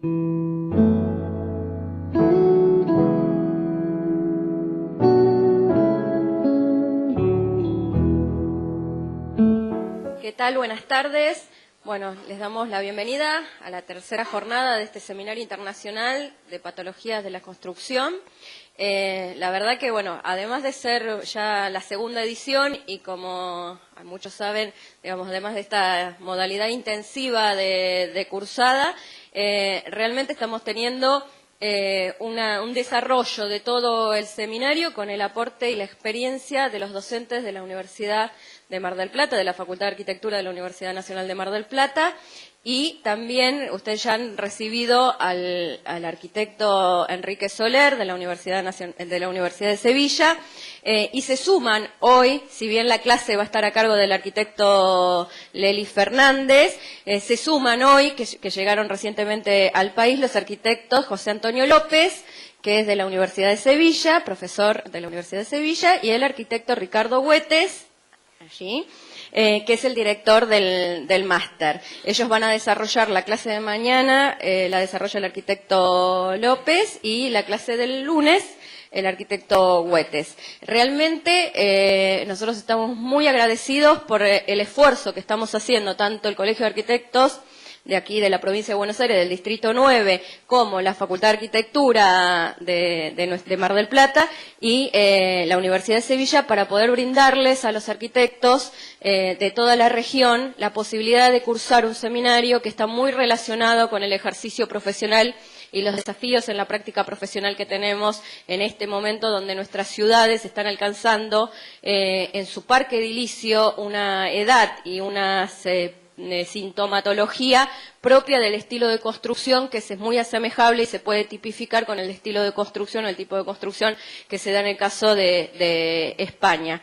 ¿Qué tal? Buenas tardes. Bueno, les damos la bienvenida a la tercera jornada de este Seminario Internacional de Patologías de la Construcción. La verdad que, bueno, además de ser ya la segunda edición y como muchos saben, digamos, además de esta modalidad intensiva de cursada, realmente estamos teniendo un desarrollo de todo el seminario con el aporte y la experiencia de los docentes de la Universidad de Mar del Plata, de la Facultad de Arquitectura de la Universidad Nacional de Mar del Plata, y también ustedes ya han recibido al arquitecto Enrique Soler de la Universidad de Sevilla, y se suman hoy, si bien la clase va a estar a cargo del arquitecto Lely Fernández, se suman hoy, que llegaron recientemente al país, los arquitectos José Antonio López, que es de la Universidad de Sevilla, profesor de la Universidad de Sevilla, y el arquitecto Ricardo Huetes, allí, que es el director del máster. Ellos van a desarrollar la clase de mañana, la desarrolla el arquitecto López, y la clase del lunes, el arquitecto Huetes. Realmente nosotros estamos muy agradecidos por el esfuerzo que estamos haciendo, tanto el Colegio de Arquitectos de aquí de la provincia de Buenos Aires, del Distrito 9, como la Facultad de Arquitectura de Mar del Plata y la Universidad de Sevilla, para poder brindarles a los arquitectos de toda la región la posibilidad de cursar un seminario que está muy relacionado con el ejercicio profesional y los desafíos en la práctica profesional que tenemos en este momento, donde nuestras ciudades están alcanzando en su parque edilicio una edad y unas sintomatología propia del estilo de construcción que es muy asemejable y se puede tipificar con el estilo de construcción o el tipo de construcción que se da en el caso de España.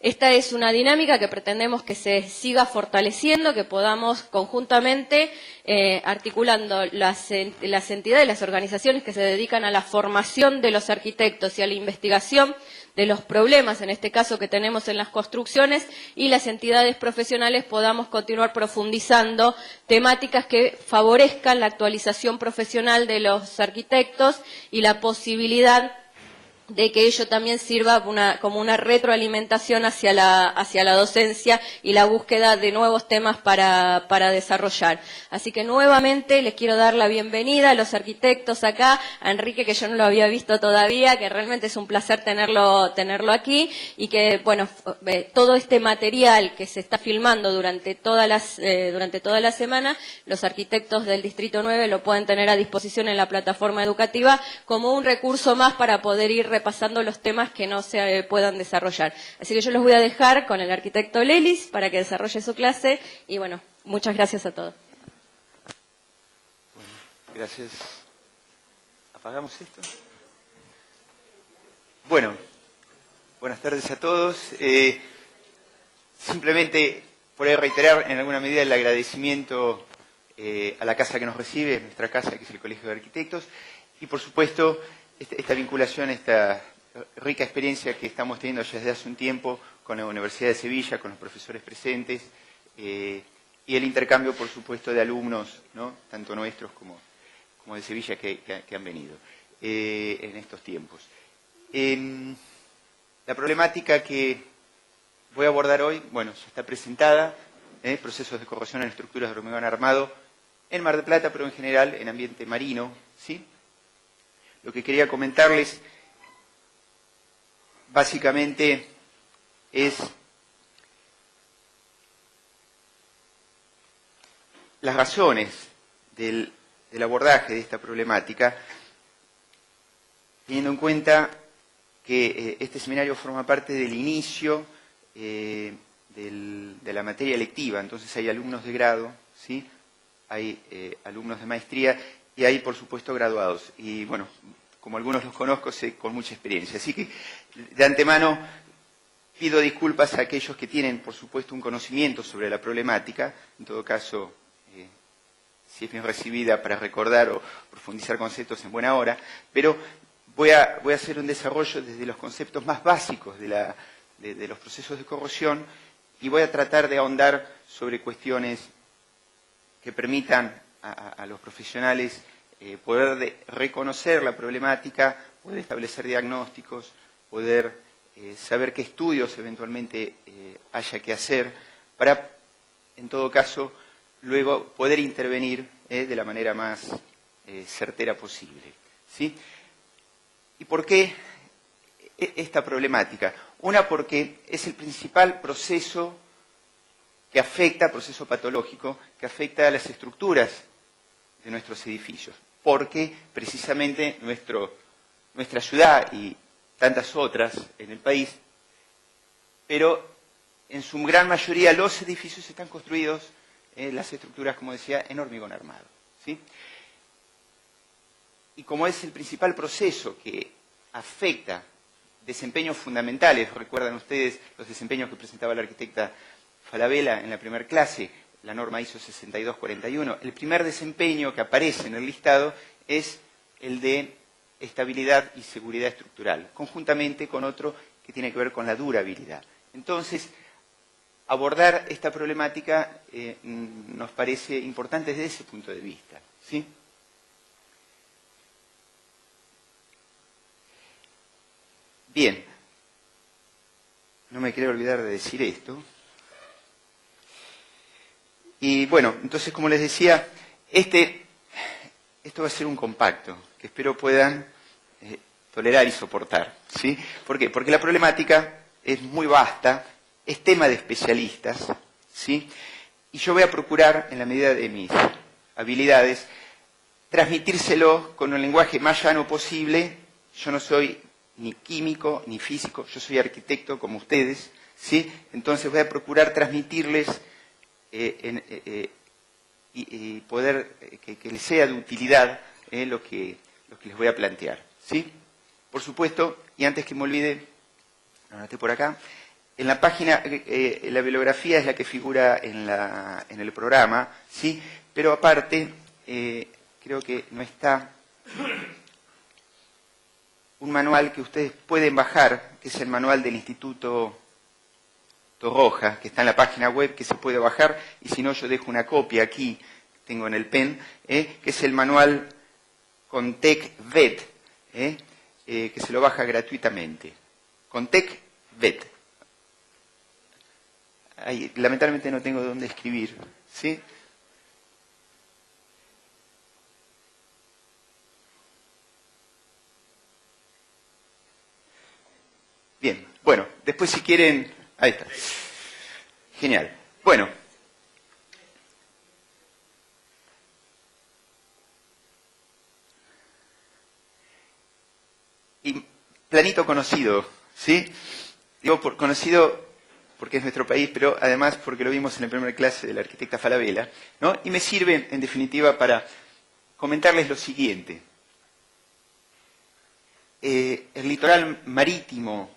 Esta es una dinámica que pretendemos que se siga fortaleciendo, que podamos conjuntamente, articulando las entidades, las organizaciones que se dedican a la formación de los arquitectos y a la investigación de los problemas, en este caso que tenemos en las construcciones, y las entidades profesionales podamos continuar profundizando temáticas que favorezcan la actualización profesional de los arquitectos y la posibilidad de que ello también sirva como una retroalimentación hacia la docencia y la búsqueda de nuevos temas para desarrollar. Así que nuevamente les quiero dar la bienvenida a los arquitectos acá, a Enrique, que yo no lo había visto todavía, que realmente es un placer tenerlo aquí, y que, bueno, todo este material que se está filmando durante toda la semana, los arquitectos del Distrito 9 lo pueden tener a disposición en la plataforma educativa como un recurso más para poder ir repasando los temas que no se puedan desarrollar. Así que yo los voy a dejar con el arquitecto Lelis para que desarrolle su clase y, bueno, muchas gracias a todos. Bueno, gracias. ¿Apagamos esto? Bueno, buenas tardes a todos. Simplemente por reiterar en alguna medida el agradecimiento a la casa que nos recibe, nuestra casa, que es el Colegio de Arquitectos, y por supuesto esta vinculación, esta rica experiencia que estamos teniendo ya desde hace un tiempo con la Universidad de Sevilla, con los profesores presentes, y el intercambio, por supuesto, de alumnos, ¿no?, tanto nuestros como de Sevilla que han venido en estos tiempos. La problemática que voy a abordar hoy, bueno, ya está presentada, procesos de corrosión en estructuras de hormigón armado en Mar del Plata, pero en general en ambiente marino, ¿sí? Lo que quería comentarles básicamente es las razones del abordaje de esta problemática, teniendo en cuenta que este seminario forma parte del inicio de la materia electiva. Entonces hay alumnos de grado, ¿sí?, hay alumnos de maestría y hay, por supuesto, graduados. Y, bueno, como algunos los conozco, sé con mucha experiencia. Así que, de antemano, pido disculpas a aquellos que tienen, por supuesto, un conocimiento sobre la problemática. En todo caso, si es bien recibida para recordar o profundizar conceptos en buena hora. Pero voy a hacer un desarrollo desde los conceptos más básicos de los procesos de corrosión y voy a tratar de ahondar sobre cuestiones que permitan a los profesionales poder reconocer la problemática, poder establecer diagnósticos, poder saber qué estudios eventualmente haya que hacer para, en todo caso, luego poder intervenir de la manera más certera posible, ¿sí? ¿Y por qué esta problemática? Una, porque es el principal proceso que afecta, proceso patológico, que afecta a las estructuras de nuestros edificios, porque precisamente nuestra ciudad y tantas otras en el país, pero en su gran mayoría los edificios están construidos, las estructuras, como decía, en hormigón armado, ¿sí? Y como es el principal proceso que afecta desempeños fundamentales, recuerdan ustedes los desempeños que presentaba la arquitecta Falabella en la primera clase, la norma ISO 6241, el primer desempeño que aparece en el listado es el de estabilidad y seguridad estructural, conjuntamente con otro que tiene que ver con la durabilidad. Entonces, abordar esta problemática nos parece importante desde ese punto de vista, ¿sí? Bien, no me quiero olvidar de decir esto. Y bueno, entonces, como les decía, esto va a ser un compacto que espero puedan tolerar y soportar, ¿sí? ¿Por qué? Porque la problemática es muy vasta, es tema de especialistas, ¿sí? Y yo voy a procurar, en la medida de mis habilidades, transmitírselo con un lenguaje más llano posible. Yo no soy ni químico ni físico, yo soy arquitecto como ustedes, ¿sí? Entonces voy a procurar transmitirles y poder que les sea de utilidad lo que les voy a plantear, ¿sí? Por supuesto, y antes que me olvide, lo anoté por acá, en la página, la bibliografía es la que figura en el programa, ¿sí? Pero aparte, creo que no está un manual que ustedes pueden bajar, que es el manual del Instituto Torroja, que está en la página web, que se puede bajar, y si no yo dejo una copia aquí, tengo en el pen, que es el manual Contec VET, que se lo baja gratuitamente. Contec VET. Ahí, lamentablemente no tengo dónde escribir, ¿sí? Bien, bueno, después si quieren... Ahí está. Genial. Bueno. Y planito conocido, ¿sí? Digo por conocido porque es nuestro país, pero además porque lo vimos en la primera clase de la arquitecta Falabella, ¿no? Y me sirve, en definitiva, para comentarles lo siguiente. El litoral marítimo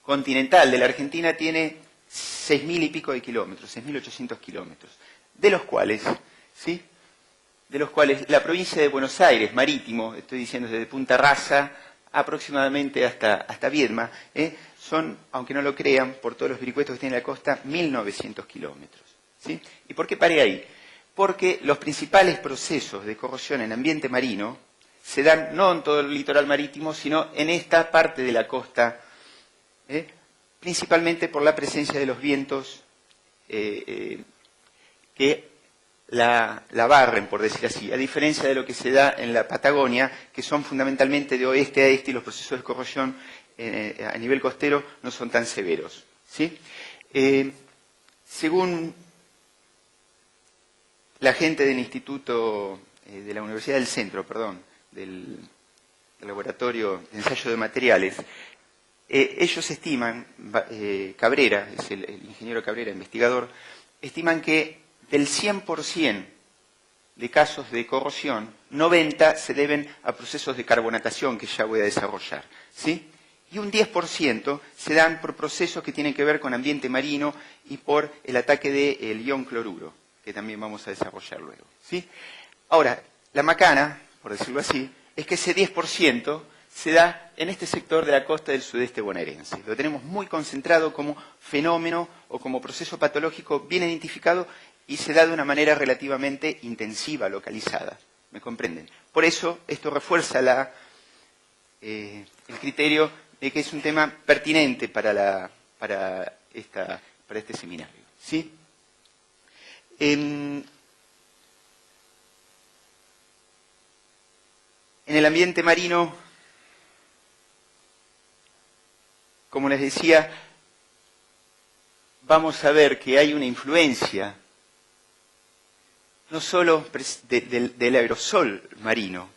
continental de la Argentina tiene 6.000 y pico de kilómetros, 6.800 kilómetros, de los cuales, ¿sí? De los cuales la provincia de Buenos Aires, marítimo, estoy diciendo desde Punta Rasa aproximadamente hasta Viedma, son, aunque no lo crean, por todos los vericuetos que tiene la costa, 1.900 kilómetros, ¿sí? ¿Y por qué paré ahí? Porque los principales procesos de corrosión en ambiente marino se dan no en todo el litoral marítimo, sino en esta parte de la costa, principalmente por la presencia de los vientos que la barren, por decir así, a diferencia de lo que se da en la Patagonia, que son fundamentalmente de oeste a este y los procesos de corrosión a nivel costero no son tan severos, ¿sí? Según la gente del Instituto, de la Universidad del Centro, perdón, del Laboratorio de Ensayo de Materiales, ellos estiman, Cabrera, es el ingeniero Cabrera, investigador, estiman que del 100% de casos de corrosión, 90 se deben a procesos de carbonatación que ya voy a desarrollar, ¿sí? Y un 10% se dan por procesos que tienen que ver con ambiente marino y por el ataque del ion cloruro, que también vamos a desarrollar luego, ¿sí? Ahora, la macana, por decirlo así, es que ese 10% se da en este sector de la costa del sudeste bonaerense. Lo tenemos muy concentrado como fenómeno o como proceso patológico bien identificado y se da de una manera relativamente intensiva, localizada. ¿Me comprenden? Por eso esto refuerza el criterio de que es un tema pertinente para este seminario, ¿sí? En el ambiente marino, como les decía, vamos a ver que hay una influencia no solo del aerosol marino,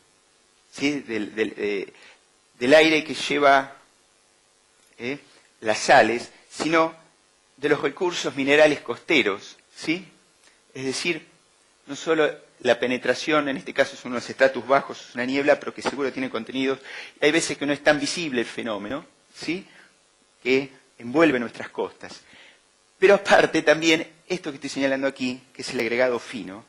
¿sí? Del aire que lleva las sales, sino de los recursos minerales costeros, ¿sí? Es decir, no solo la penetración, en este caso son unos estratos bajos, es una niebla, pero que seguro tiene contenidos, y hay veces que no es tan visible el fenómeno, ¿sí? Que envuelve nuestras costas. Pero aparte también, esto que estoy señalando aquí, que es el agregado fino,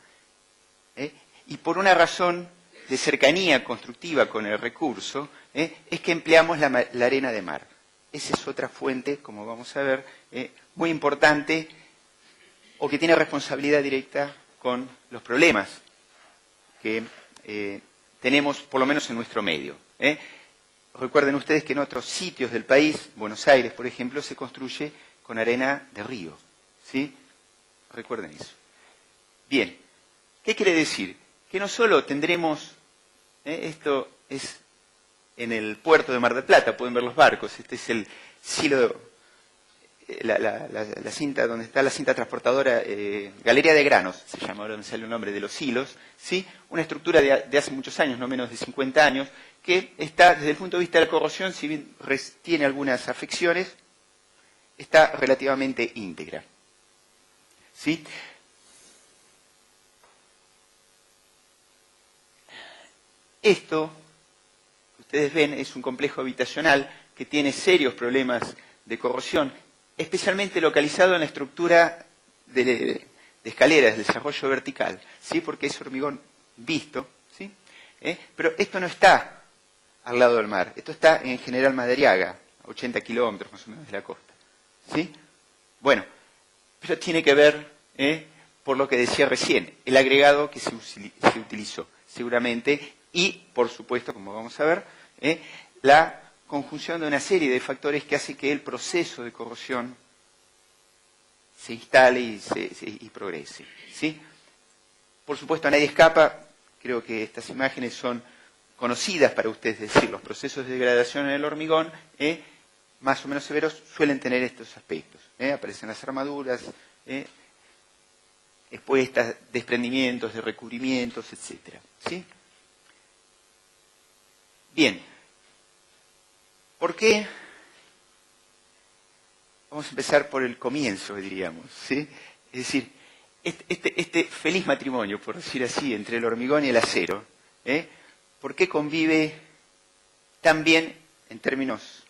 y por una razón de cercanía constructiva con el recurso, es que empleamos la arena de mar. Esa es otra fuente, como vamos a ver, muy importante, o que tiene responsabilidad directa con los problemas que tenemos, por lo menos en nuestro medio. Recuerden ustedes que en otros sitios del país, Buenos Aires, por ejemplo, se construye con arena de río, ¿sí? Recuerden eso. Bien, ¿qué quiere decir? Que no solo tendremos, esto es en el puerto de Mar del Plata, pueden ver los barcos, este es el silo, la cinta, donde está la cinta transportadora, Galería de Granos, se llama, ahora me sale el nombre de los silos, ¿sí? Una estructura de hace muchos años, no menos de 50 años, que está, desde el punto de vista de la corrosión, si bien tiene algunas afecciones, está relativamente íntegra, ¿sí? Esto, ustedes ven, es un complejo habitacional que tiene serios problemas de corrosión, especialmente localizado en la estructura de escaleras, del desarrollo vertical, ¿sí? Porque es hormigón visto, ¿sí? Pero esto no está al lado del mar, esto está en General Madariaga, a 80 kilómetros más o menos de la costa, ¿sí? Bueno, pero tiene que ver, por lo que decía recién, el agregado que se utilizó, seguramente, y, por supuesto, como vamos a ver, la conjunción de una serie de factores que hace que el proceso de corrosión se instale y progrese, ¿sí? Por supuesto, a nadie escapa, creo que estas imágenes son conocidas para ustedes, es decir, los procesos de degradación en el hormigón, más o menos severos, suelen tener estos aspectos. Aparecen las armaduras, expuestas, desprendimientos de recubrimientos, etc. ¿Sí? Bien, ¿por qué? Vamos a empezar por el comienzo, diríamos, ¿sí? Es decir, este feliz matrimonio, por decir así, entre el hormigón y el acero, ¿por qué convive tan bien en términos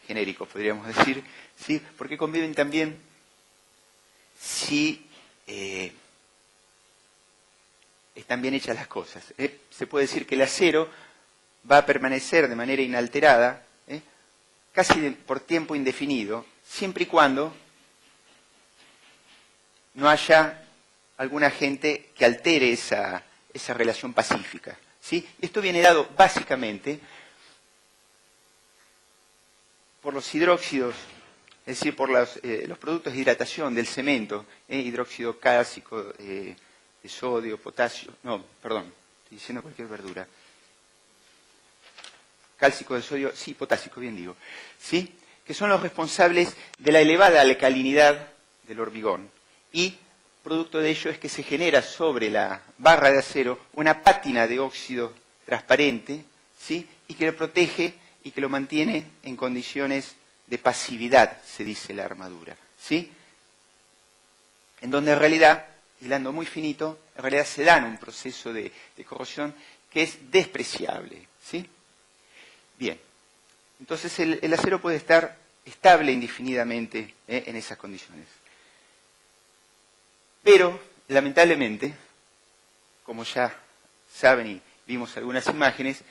genéricos, podríamos decir, ¿sí? ¿Por qué conviven tan bien si están bien hechas las cosas? Se puede decir que el acero va a permanecer de manera inalterada, casi por tiempo indefinido, siempre y cuando no haya algún agente que altere esa relación pacífica, ¿sí? Esto viene dado básicamente por los hidróxidos, es decir, por los productos de hidratación del cemento, hidróxido cálcico, de sodio, potasio, no, perdón, estoy diciendo cualquier verdura. Cálcico de sodio, sí, potásico, bien digo, ¿sí? Que son los responsables de la elevada alcalinidad del hormigón. Y producto de ello es que se genera sobre la barra de acero una pátina de óxido transparente, ¿sí? Y que lo protege y que lo mantiene en condiciones de pasividad, se dice la armadura, ¿sí? En donde en realidad, hilando muy finito, en realidad se da un proceso de corrosión que es despreciable, ¿sí? Bien, entonces el acero puede estar estable indefinidamente en esas condiciones. Pero, lamentablemente, como ya saben y vimos algunas imágenes,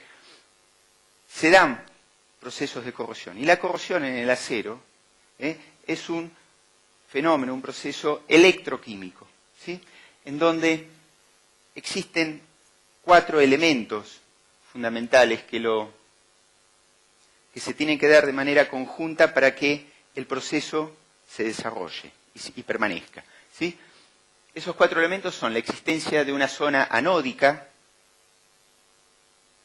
se dan procesos de corrosión. Y la corrosión en el acero es un fenómeno, un proceso electroquímico, ¿sí? En donde existen 4 elementos fundamentales que se tienen que dar de manera conjunta para que el proceso se desarrolle y permanezca, ¿sí? Esos 4 elementos son la existencia de una zona anódica,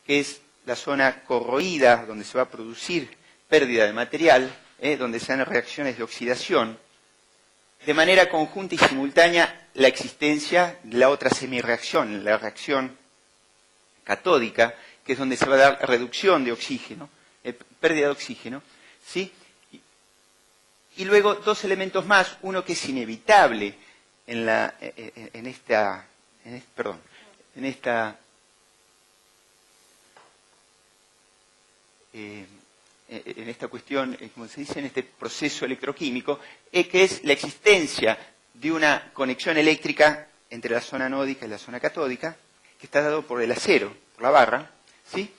que es la zona corroída, donde se va a producir pérdida de material, donde se dan reacciones de oxidación. De manera conjunta y simultánea, la existencia de la otra semirreacción, la reacción catódica, que es donde se va a dar reducción de oxígeno, pérdida de oxígeno, ¿sí? Y luego 2 elementos más, uno que es inevitable en esta cuestión, como se dice, en este proceso electroquímico, que es la existencia de una conexión eléctrica entre la zona anódica y la zona catódica, que está dado por el acero, por la barra, ¿sí?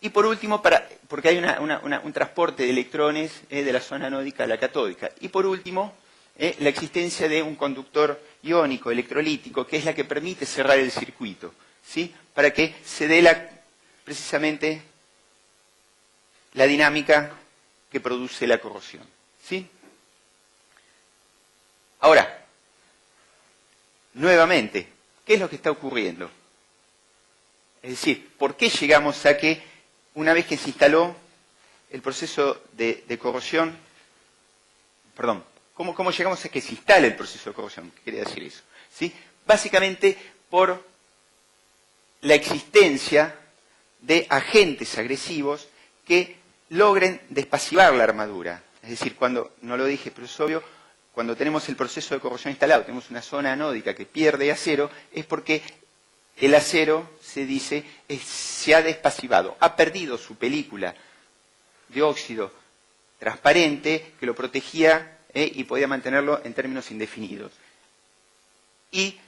Y por último, porque hay un transporte de electrones de la zona anódica a la catódica. Y por último, la existencia de un conductor iónico, electrolítico, que es la que permite cerrar el circuito, ¿sí? Para que se dé precisamente la dinámica que produce la corrosión, ¿sí? Ahora, nuevamente, ¿qué es lo que está ocurriendo? Es decir, ¿por qué llegamos a que una vez que se instaló el proceso de corrosión, perdón, ¿cómo llegamos a que se instale el proceso de corrosión? ¿Qué quería decir eso? ¿Sí? Básicamente por la existencia de agentes agresivos que logren despasivar la armadura. Es decir, no lo dije, pero es obvio, cuando tenemos el proceso de corrosión instalado, tenemos una zona anódica que pierde acero, es porque el acero, se dice, se ha despasivado, ha perdido su película de óxido transparente que lo protegía y podía mantenerlo en términos indefinidos. Y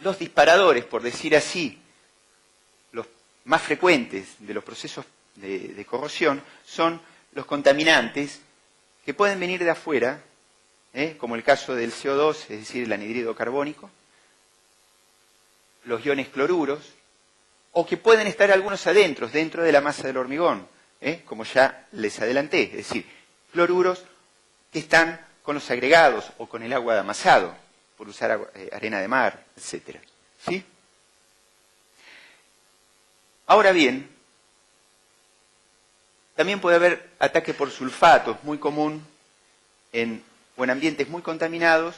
los disparadores, por decir así, los más frecuentes de los procesos de corrosión son los contaminantes que pueden venir de afuera, como el caso del CO2, es decir, el anhídrido carbónico, los iones cloruros, o que pueden estar algunos adentro, dentro de la masa del hormigón, como ya les adelanté, es decir, cloruros que están con los agregados o con el agua de amasado, por usar arena de mar, etc. ¿Sí? Ahora bien, también puede haber ataque por sulfatos, muy común en ambientes muy contaminados,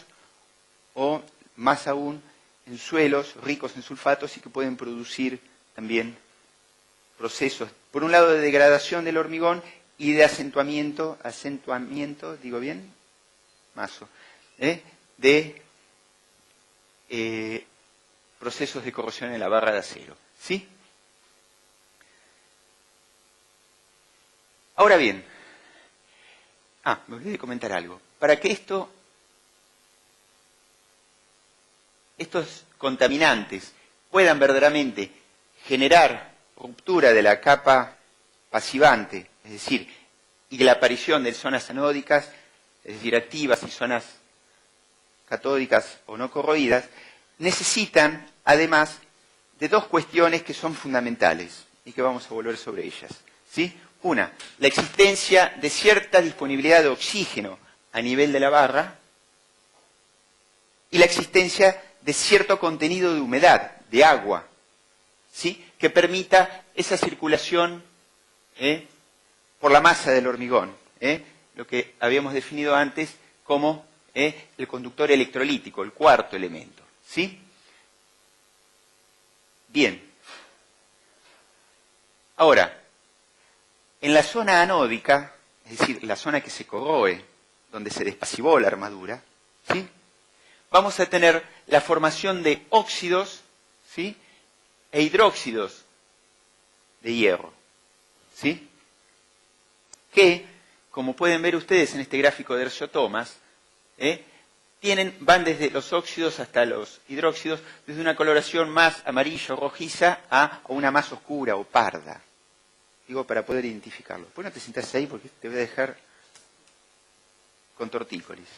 o más aún en suelos ricos en sulfatos y que pueden producir también procesos, por un lado de degradación del hormigón y de acentuamiento, digo bien, mazo, de procesos de corrosión en la barra de acero, ¿sí? Ahora bien, me olvidé de comentar algo. Para que estos contaminantes puedan verdaderamente generar ruptura de la capa pasivante, es decir, y la aparición de zonas anódicas, es decir, activas y zonas catódicas o no corroídas, necesitan, además, de 2 cuestiones que son fundamentales y que vamos a volver sobre ellas, ¿sí? Una, la existencia de cierta disponibilidad de oxígeno a nivel de la barra y la existencia de cierto contenido de humedad, de agua, ¿sí? Que permita esa circulación por la masa del hormigón, lo que habíamos definido antes como el conductor electrolítico, el 4º elemento, ¿sí? Bien. Ahora, en la zona anódica, es decir, la zona que se corroe, donde se despasivó la armadura, ¿sí? Vamos a tener la formación de óxidos, ¿sí? E hidróxidos de hierro, ¿sí? Que, como pueden ver ustedes en este gráfico de Herschel-Thomas, van desde los óxidos hasta los hidróxidos, desde una coloración más amarillo rojiza a una más oscura o parda. Digo, para poder identificarlo. Pues no te sientas ahí porque te voy a dejar con tortícolis.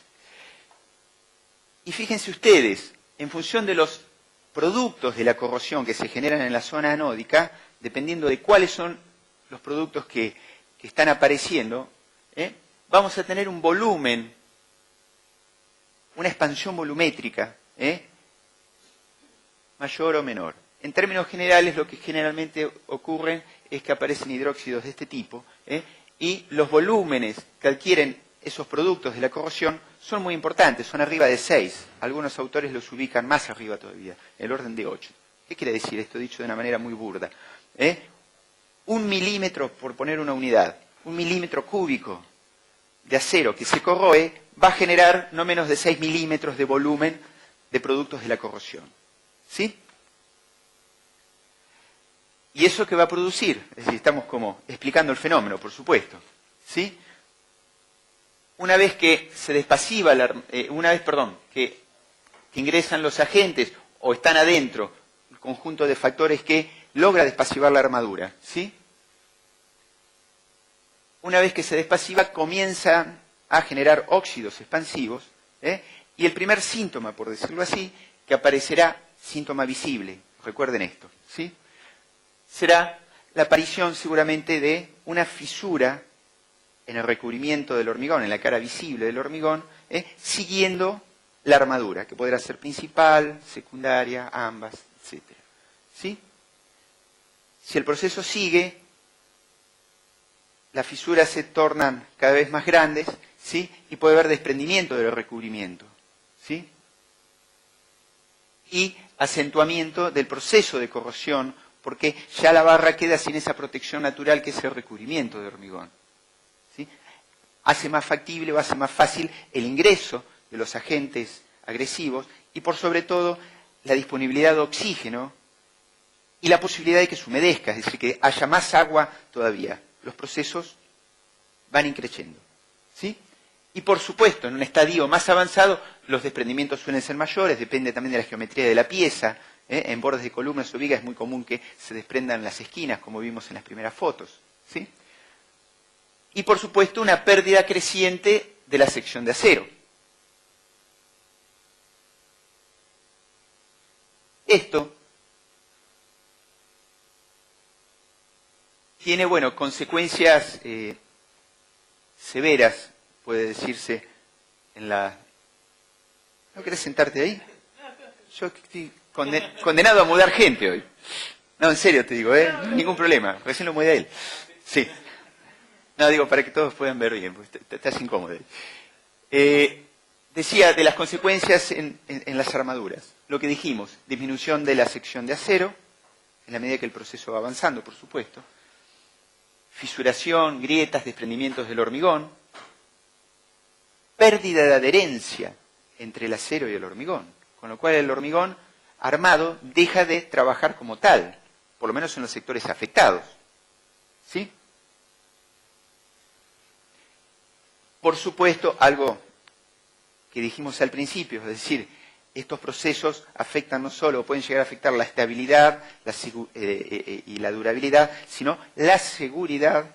Y fíjense ustedes, en función de los productos de la corrosión que se generan en la zona anódica, dependiendo de cuáles son los productos que están apareciendo, vamos a tener un volumen, una expansión volumétrica, mayor o menor. En términos generales, lo que generalmente ocurre es que aparecen hidróxidos de este tipo, y los volúmenes que adquieren esos productos de la corrosión son muy importantes, son arriba de 6. Algunos autores los ubican más arriba todavía, el orden de 8. ¿Qué quiere decir esto dicho de una manera muy burda? 1 milímetro, por poner una unidad, 1 milímetro cúbico de acero que se corroe va a generar no menos de 6 milímetros de volumen de productos de la corrosión. ¿Sí? ¿Y eso qué va a producir? Es decir, estamos como explicando el fenómeno, por supuesto. ¿Sí? Una vez que se despasiva, que ingresan los agentes o están adentro, el conjunto de factores que logra despasivar la armadura, ¿sí? Una vez que se despasiva, comienzan a generar óxidos expansivos, y el primer síntoma, por decirlo así, que aparecerá, síntoma visible, recuerden esto, ¿sí? Será la aparición seguramente de una fisura en el recubrimiento del hormigón, en la cara visible del hormigón, siguiendo la armadura, que podrá ser principal, secundaria, ambas, etc. ¿Sí? Si el proceso sigue, las fisuras se tornan cada vez más grandes, ¿sí? Y puede haber desprendimiento del recubrimiento, ¿sí? Y acentuamiento del proceso de corrosión, porque ya la barra queda sin esa protección natural que es el recubrimiento de hormigón. ¿Sí? Hace más factible o hace más fácil el ingreso de los agentes agresivos y por sobre todo la disponibilidad de oxígeno y la posibilidad de que se humedezca, es decir, que haya más agua todavía. Los procesos van increciendo. ¿Sí? Y por supuesto, en un estadio más avanzado, los desprendimientos suelen ser mayores, depende también de la geometría de la pieza. En bordes de columnas o vigas es muy común que se desprendan las esquinas, como vimos en las primeras fotos. ¿Sí? Y por supuesto, una pérdida creciente de la sección de acero. Esto tiene, bueno, consecuencias severas, puede decirse, en la... ¿No querés sentarte ahí? Yo estoy condenado a mudar gente hoy. No, en serio te digo, ningún problema, recién lo mudé a él. Sí. No, digo, para que todos puedan ver bien, porque estás incómodo. Decía, de las consecuencias en las armaduras. Lo que dijimos, disminución de la sección de acero, en la medida que el proceso va avanzando, por supuesto. Fisuración, grietas, desprendimientos del hormigón. Pérdida de adherencia entre el acero y el hormigón. Con lo cual el hormigón armado deja de trabajar como tal, por lo menos en los sectores afectados. ¿Sí? Por supuesto, algo que dijimos al principio, es decir, estos procesos afectan no solo, pueden llegar a afectar la estabilidad y la durabilidad, sino la seguridad,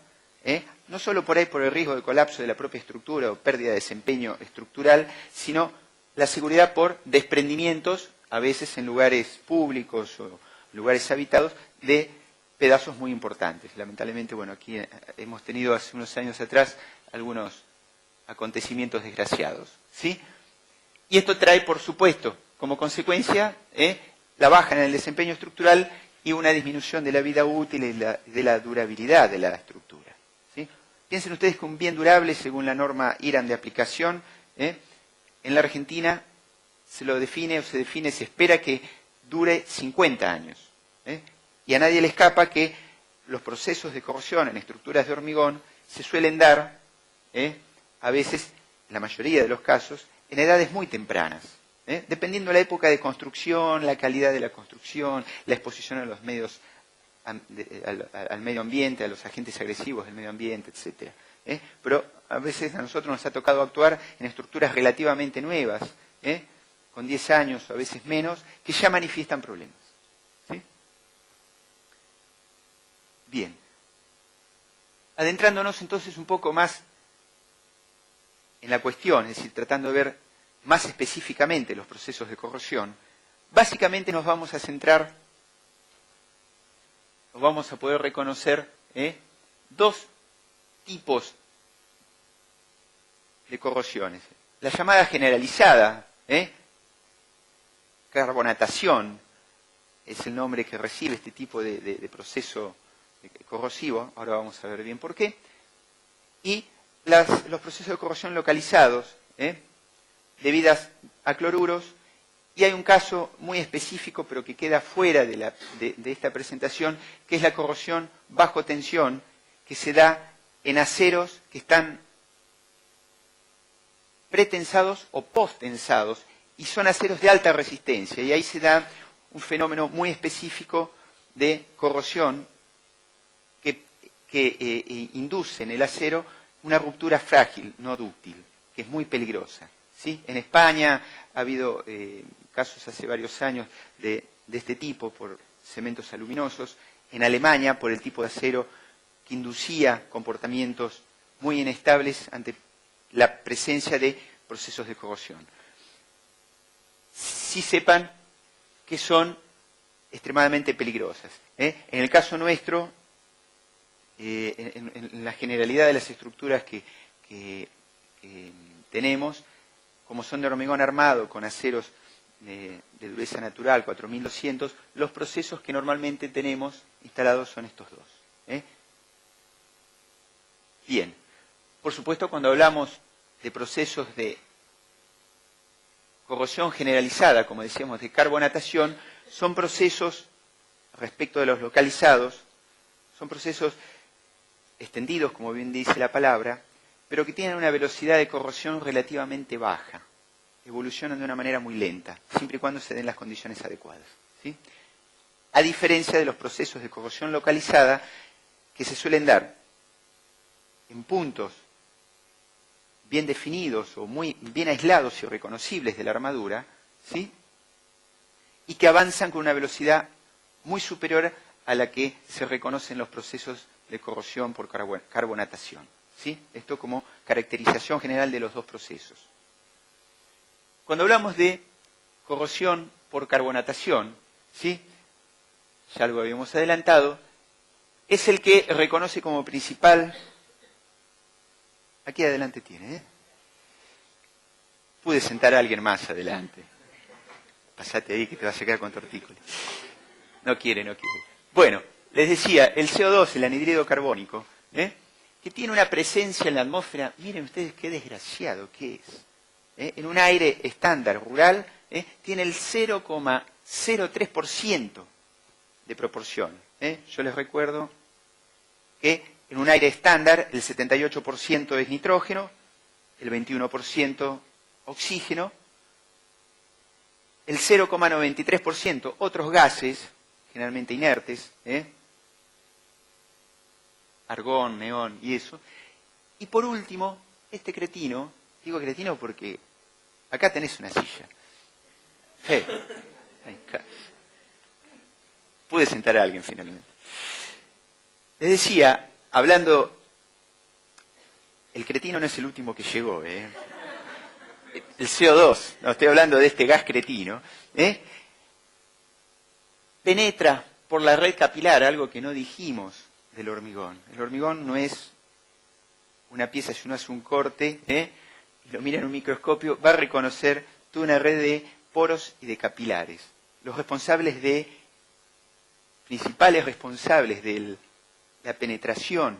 no solo por ahí por el riesgo de colapso de la propia estructura o pérdida de desempeño estructural, sino la seguridad por desprendimientos, a veces en lugares públicos o lugares habitados, de pedazos muy importantes. Lamentablemente, bueno, aquí hemos tenido hace unos años atrás algunos acontecimientos desgraciados, ¿sí? Y esto trae, por supuesto, como consecuencia, la baja en el desempeño estructural y una disminución de la vida útil y de la durabilidad de la estructura, ¿sí? Piensen ustedes que un bien durable, según la norma IRAN de aplicación, en la Argentina se espera que dure 50 años. Y a nadie le escapa que los procesos de corrosión en estructuras de hormigón se suelen dar, a veces, en la mayoría de los casos, en edades muy tempranas, dependiendo de la época de construcción, la calidad de la construcción, la exposición a los medios, al medio ambiente, a los agentes agresivos del medio ambiente, etc. Pero a veces a nosotros nos ha tocado actuar en estructuras relativamente nuevas, con 10 años o a veces menos, que ya manifiestan problemas. ¿Sí? Bien. Adentrándonos entonces un poco más en la cuestión, es decir, tratando de ver más específicamente los procesos de corrosión, básicamente nos vamos a centrar, nos vamos a poder reconocer dos tipos de corrosiones. La llamada generalizada, carbonatación, es el nombre que recibe este tipo de proceso corrosivo, ahora vamos a ver bien por qué, y los procesos de corrosión localizados, debidas a cloruros, y hay un caso muy específico, pero que queda fuera de esta presentación, que es la corrosión bajo tensión, que se da en aceros que están pretensados o posttensados, y son aceros de alta resistencia, y ahí se da un fenómeno muy específico de corrosión que induce en el acero una ruptura frágil, no dúctil, que es muy peligrosa, ¿sí? En España ha habido casos hace varios años de este tipo por cementos aluminosos, en Alemania por el tipo de acero que inducía comportamientos muy inestables ante la presencia de procesos de corrosión. Sí sepan que son extremadamente peligrosas. En el caso nuestro, en la generalidad de las estructuras que tenemos, como son de hormigón armado con aceros de dureza natural, 4200, los procesos que normalmente tenemos instalados son estos dos. Bien, por supuesto cuando hablamos de procesos de corrosión generalizada, como decíamos, de carbonatación, son procesos, respecto de los localizados, son procesos extendidos, como bien dice la palabra, pero que tienen una velocidad de corrosión relativamente baja. Evolucionan de una manera muy lenta, siempre y cuando se den las condiciones adecuadas, ¿sí? A diferencia de los procesos de corrosión localizada, que se suelen dar en puntos bien definidos o muy bien aislados y reconocibles de la armadura, ¿sí? Y que avanzan con una velocidad muy superior a la que se reconocen los procesos de corrosión por carbonatación, ¿sí? Esto como caracterización general de los dos procesos. Cuando hablamos de corrosión por carbonatación, ¿sí? Ya lo habíamos adelantado, es el que reconoce como principal. Aquí adelante tiene, Pude sentar a alguien más adelante. Pasate ahí que te vas a quedar con tortícolis. No quiere. Bueno, les decía, el CO2, el anhídrido carbónico, que tiene una presencia en la atmósfera, miren ustedes qué desgraciado que es. En un aire estándar rural, tiene el 0,03% de proporción. Yo les recuerdo que en un aire estándar el 78% es nitrógeno, el 21% oxígeno, el 0,93% otros gases, generalmente inertes, argón, neón y eso. Y por último, este cretino, digo cretino porque acá tenés una silla. Pude sentar a alguien finalmente. Les decía, hablando, el cretino no es el último que llegó, el CO2, no estoy hablando de este gas cretino, penetra por la red capilar, algo que no dijimos del hormigón. El hormigón no es una pieza, si uno hace un corte y lo mira en un microscopio, va a reconocer toda una red de poros y de capilares. Los principales responsables de la penetración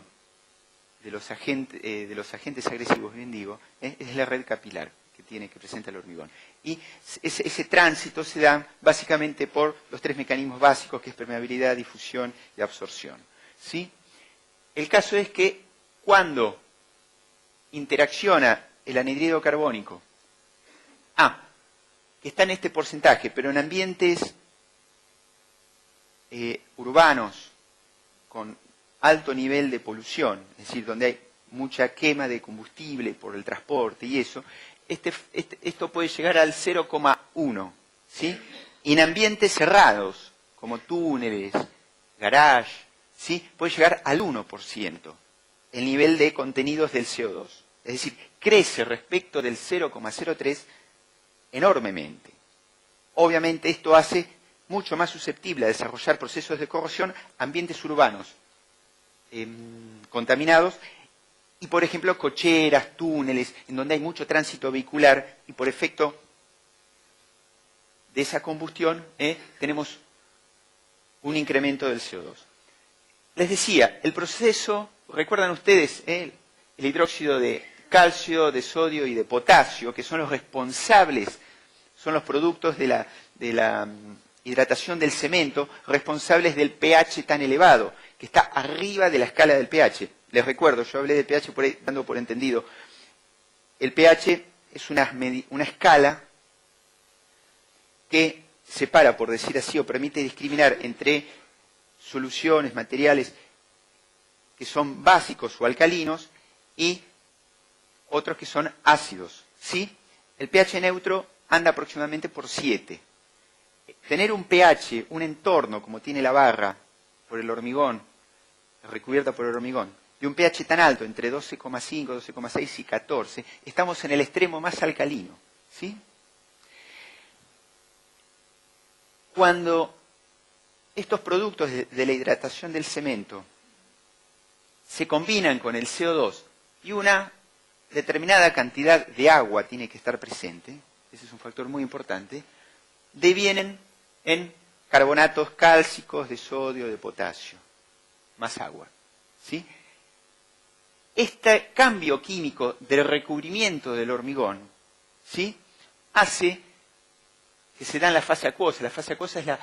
de los agentes agresivos, bien digo, es la red capilar que presenta el hormigón. Y ese tránsito se da básicamente por los tres mecanismos básicos, que es permeabilidad, difusión y absorción, ¿sí? El caso es que cuando interacciona el anhídrido carbónico, que está en este porcentaje, pero en ambientes urbanos con alto nivel de polución, es decir, donde hay mucha quema de combustible por el transporte y eso, esto puede llegar al 0,1, ¿sí? Y en ambientes cerrados, como túneles, garage, ¿sí? Puede llegar al 1% el nivel de contenidos del CO2. Es decir, crece respecto del 0,03 enormemente. obviamente esto hace mucho más susceptible a desarrollar procesos de corrosión ambientes urbanos contaminados y, por ejemplo, cocheras, túneles, en donde hay mucho tránsito vehicular y por efecto de esa combustión tenemos un incremento del CO2. Les decía, el proceso, ¿recuerdan ustedes el hidróxido de calcio, de sodio y de potasio, que son los responsables, son los productos de la hidratación del cemento, responsables del pH tan elevado, que está arriba de la escala del pH? Les recuerdo, yo hablé de pH por ahí, dando por entendido. El pH es una escala que separa, por decir así, o permite discriminar entre soluciones, materiales que son básicos o alcalinos y otros que son ácidos, ¿sí? El pH neutro anda aproximadamente por 7. Tener un pH, un entorno como tiene la barra por el hormigón, recubierta por el hormigón, de un pH tan alto, entre 12,5, 12,6 y 14, estamos en el extremo más alcalino, ¿sí? Cuando estos productos de la hidratación del cemento se combinan con el CO2 y una determinada cantidad de agua tiene que estar presente, ese es un factor muy importante, devienen en carbonatos cálcicos de sodio, de potasio, más agua, ¿sí? Este cambio químico del recubrimiento del hormigón, ¿sí?, hace que se da en la fase acuosa. La fase acuosa es la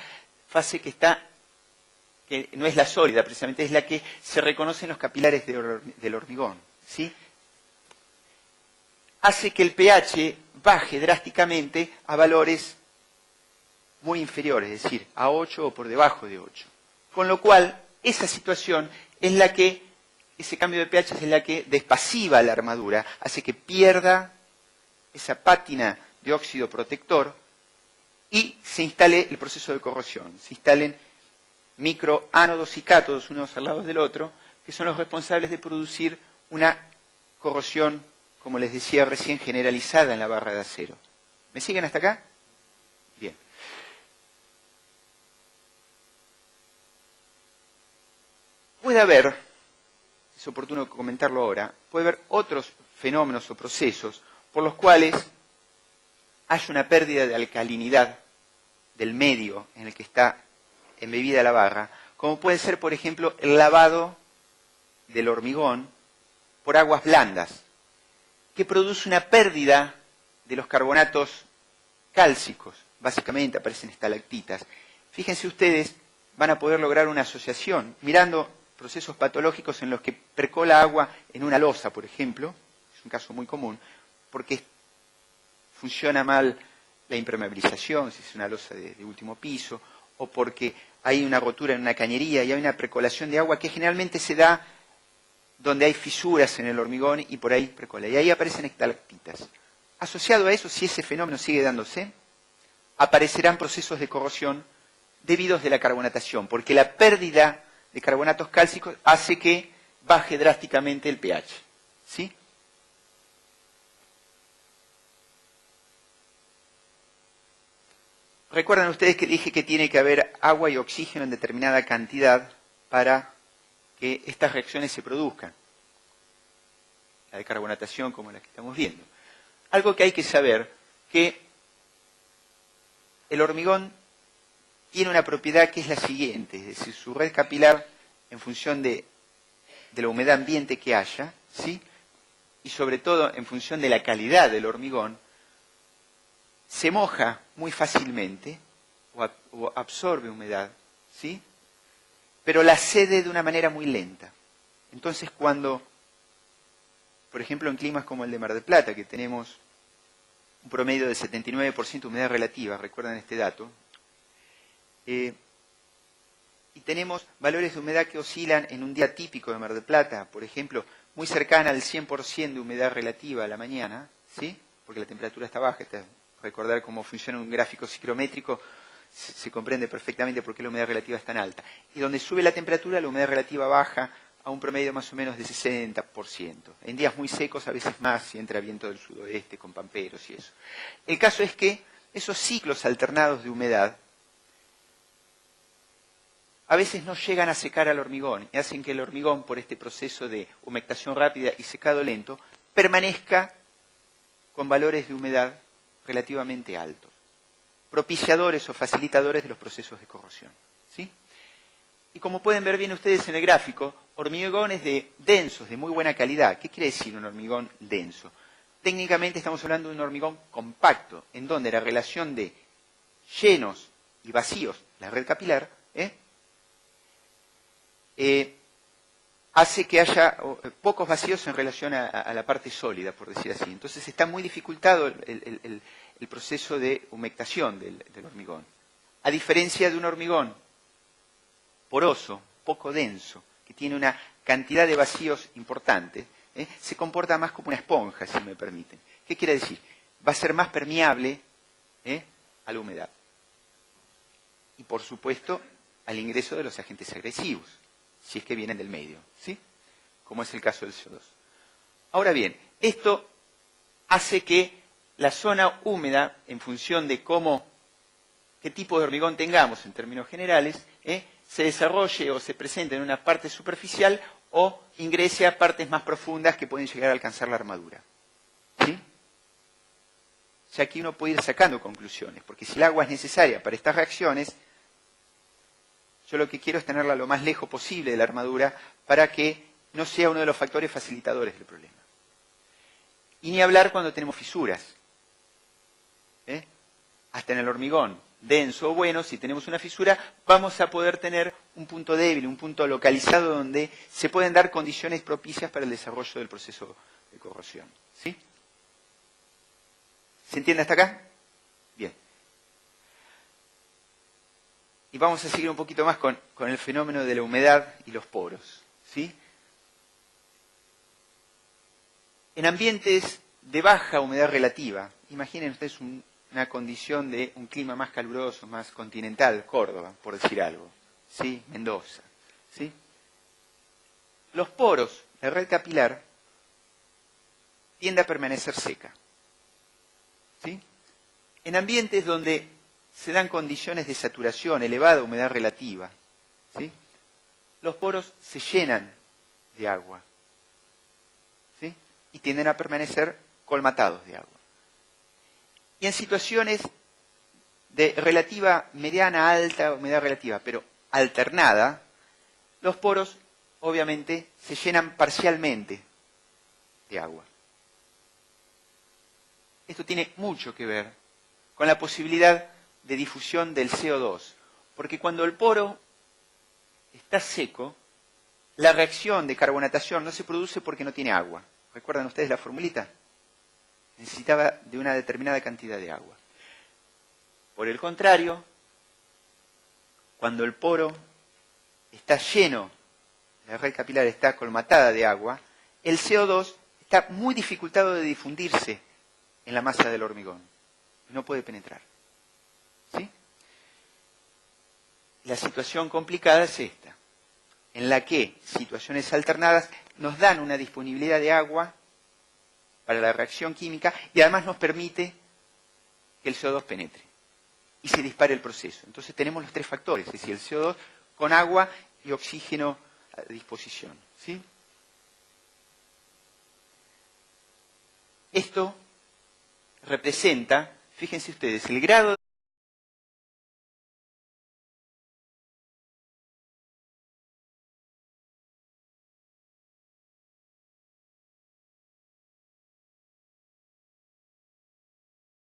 fase que no es la sólida, precisamente es la que se reconoce en los capilares del hormigón, ¿sí? Hace que el pH baje drásticamente a valores muy inferiores, es decir, a 8 o por debajo de 8. Con lo cual, esa situación es la que, ese cambio de pH es la que despasiva la armadura, hace que pierda esa pátina de óxido protector y se instale el proceso de corrosión. Se instalen microánodos y cátodos, unos al lado del otro, que son los responsables de producir una corrosión, como les decía recién, generalizada en la barra de acero. ¿Me siguen hasta acá? Bien. Puede haber, es oportuno comentarlo ahora, puede haber otros fenómenos o procesos por los cuales hay una pérdida de alcalinidad del medio en el que está embebida la barra, como puede ser, por ejemplo, el lavado del hormigón por aguas blandas, que produce una pérdida de los carbonatos cálcicos, básicamente aparecen estalactitas. Fíjense ustedes, van a poder lograr una asociación, mirando procesos patológicos en los que percola agua en una losa, por ejemplo, es un caso muy común, porque funciona mal la impermeabilización, si es una losa de último piso, o porque hay una rotura en una cañería y hay una percolación de agua que generalmente se da donde hay fisuras en el hormigón y por ahí percola. Y ahí aparecen estalactitas. Asociado a eso, si ese fenómeno sigue dándose, aparecerán procesos de corrosión debidos de la carbonatación, porque la pérdida de carbonatos cálcicos hace que baje drásticamente el pH, ¿sí? Recuerdan ustedes que dije que tiene que haber agua y oxígeno en determinada cantidad para que estas reacciones se produzcan. La de carbonatación como la que estamos viendo. Algo que hay que saber, que el hormigón tiene una propiedad que es la siguiente, es decir, su red capilar en función de la humedad ambiente que haya, ¿sí?, y sobre todo en función de la calidad del hormigón, se moja muy fácilmente o absorbe humedad, ¿sí?, pero la cede de una manera muy lenta. Entonces cuando, por ejemplo en climas como el de Mar del Plata, que tenemos un promedio de 79% de humedad relativa, recuerdan este dato, y tenemos valores de humedad que oscilan en un día típico de Mar del Plata, por ejemplo, muy cercana al 100% de humedad relativa a la mañana, ¿sí?, porque la temperatura está baja. Recordar cómo funciona un gráfico ciclométrico, se comprende perfectamente por qué la humedad relativa es tan alta. Y donde sube la temperatura, la humedad relativa baja a un promedio más o menos de 60%. En días muy secos, a veces más, si entra viento del sudoeste con pamperos y eso. El caso es que esos ciclos alternados de humedad a veces no llegan a secar al hormigón y hacen que el hormigón, por este proceso de humectación rápida y secado lento, permanezca con valores de humedad relativamente altos, propiciadores o facilitadores de los procesos de corrosión, ¿sí? Y como pueden ver bien ustedes en el gráfico, hormigones densos, de muy buena calidad. ¿Qué quiere decir un hormigón denso? Técnicamente estamos hablando de un hormigón compacto, en donde la relación de llenos y vacíos, la red capilar, hace que haya pocos vacíos en relación a la parte sólida, por decir así. Entonces está muy dificultado el proceso de humectación del hormigón. A diferencia de un hormigón poroso, poco denso, que tiene una cantidad de vacíos importantes, se comporta más como una esponja, si me permiten. ¿Qué quiere decir? Va a ser más permeable a la humedad. Y por supuesto, al ingreso de los agentes agresivos, si es que vienen del medio, ¿sí? Como es el caso del CO2. Ahora bien, esto hace que la zona húmeda, en función de qué tipo de hormigón tengamos en términos generales, se desarrolle o se presente en una parte superficial o ingrese a partes más profundas que pueden llegar a alcanzar la armadura, ¿sí? O sea, aquí uno puede ir sacando conclusiones, porque si el agua es necesaria para estas reacciones, yo lo que quiero es tenerla lo más lejos posible de la armadura para que no sea uno de los factores facilitadores del problema. Y ni hablar cuando tenemos fisuras. Hasta en el hormigón denso o bueno, si tenemos una fisura, vamos a poder tener un punto débil, un punto localizado donde se pueden dar condiciones propicias para el desarrollo del proceso de corrosión, ¿sí? ¿Se entiende hasta acá? Bien. Y vamos a seguir un poquito más con el fenómeno de la humedad y los poros, ¿sí? En ambientes de baja humedad relativa, imaginen ustedes una condición de un clima más caluroso, más continental, Córdoba, por decir algo, ¿sí? Mendoza, ¿sí? Los poros, la red capilar, tiende a permanecer seca, ¿sí? En ambientes donde se dan condiciones de saturación, elevada humedad relativa, ¿sí? Los poros se llenan de agua, ¿sí? Y tienden a permanecer colmatados de agua. Y en situaciones de relativa, mediana, alta humedad relativa, pero alternada, los poros obviamente se llenan parcialmente de agua. Esto tiene mucho que ver con la posibilidad de difusión del CO2, porque cuando el poro está seco, la reacción de carbonatación no se produce porque no tiene agua. ¿Recuerdan ustedes la formulita? Necesitaba de una determinada cantidad de agua. Por el contrario, cuando el poro está lleno, la red capilar está colmatada de agua, el CO2 está muy dificultado de difundirse en la masa del hormigón. No puede penetrar, ¿sí? La situación complicada es esta, en la que situaciones alternadas nos dan una disponibilidad de agua para la reacción química y además nos permite que el CO2 penetre y se dispare el proceso. Entonces tenemos los tres factores, es decir, el CO2 con agua y oxígeno a disposición, ¿sí? Esto representa, fíjense ustedes, el grado